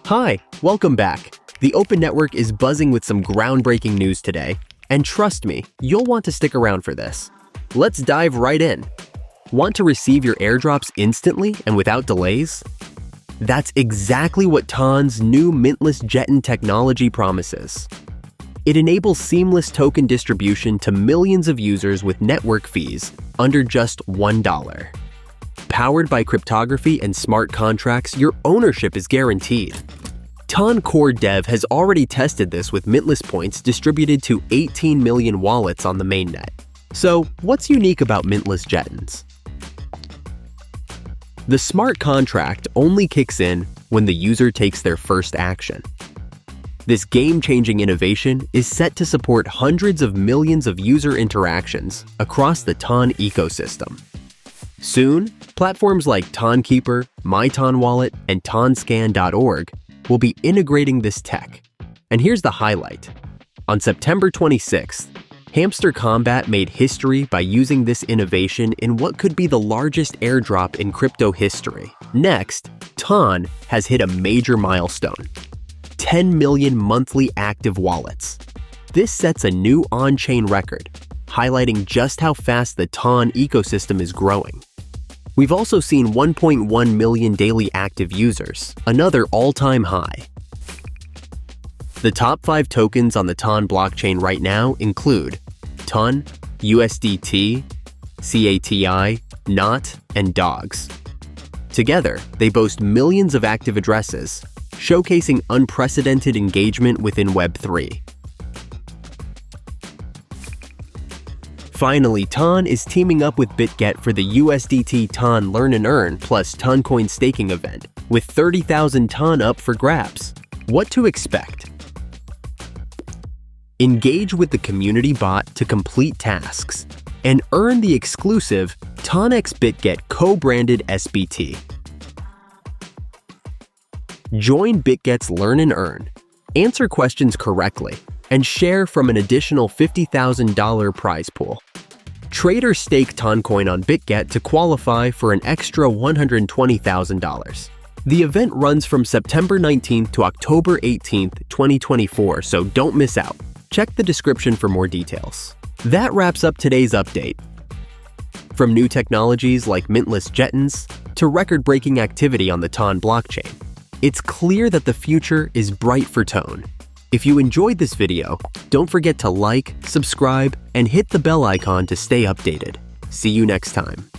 Hi, welcome back. The Open Network is buzzing with some groundbreaking news today, and trust me, you'll want to stick around for this. Let's dive right in. Want to receive your airdrops instantly and without delays? That's exactly what TON's new Mintless Jettons technology promises. It enables seamless token distribution to millions of users with network fees under just $1. Powered by cryptography and smart contracts, your ownership is guaranteed. TON Core Dev has already tested this with Mintless points distributed to 18 million wallets on the mainnet. So, what's unique about Mintless Jettons? The smart contract only kicks in when the user takes their first action. This game-changing innovation is set to support hundreds of millions of user interactions across the TON ecosystem. Soon, platforms like TONkeeper, MyTONWallet, and TONscan.org will be integrating this tech. And here's the highlight. On September 26th, Hamster Combat made history by using this innovation in what could be the largest airdrop in crypto history. Next, TON has hit a major milestone: 10 million monthly active wallets. This sets a new on-chain record, highlighting just how fast the TON ecosystem is growing. We've also seen 1.1 million daily active users, another all-time high. The top 5 tokens on the TON blockchain right now include TON, USDt, CATI, NOT, and DOGS. Together, they boast millions of active addresses, showcasing unprecedented engagement within Web3. Finally, TON is teaming up with Bitget for the USDt-TON Learn and Earn plus Toncoin staking event, with 30,000 TON up for grabs. What to expect? Engage with the community bot to complete tasks, and earn the exclusive TONx Bitget co-branded SBT. Join Bitget's Learn and Earn, answer questions correctly, and share from an additional $50,000 prize pool. Trade or stake Toncoin on Bitget to qualify for an extra $120,000. The event runs from September 19th to October 18th, 2024, so don't miss out. Check the description for more details. That wraps up today's update. From new technologies like Mintless Jettons to record-breaking activity on the TON blockchain, it's clear that the future is bright for TON. If you enjoyed this video, don't forget to like, subscribe, and hit the bell icon to stay updated. See you next time.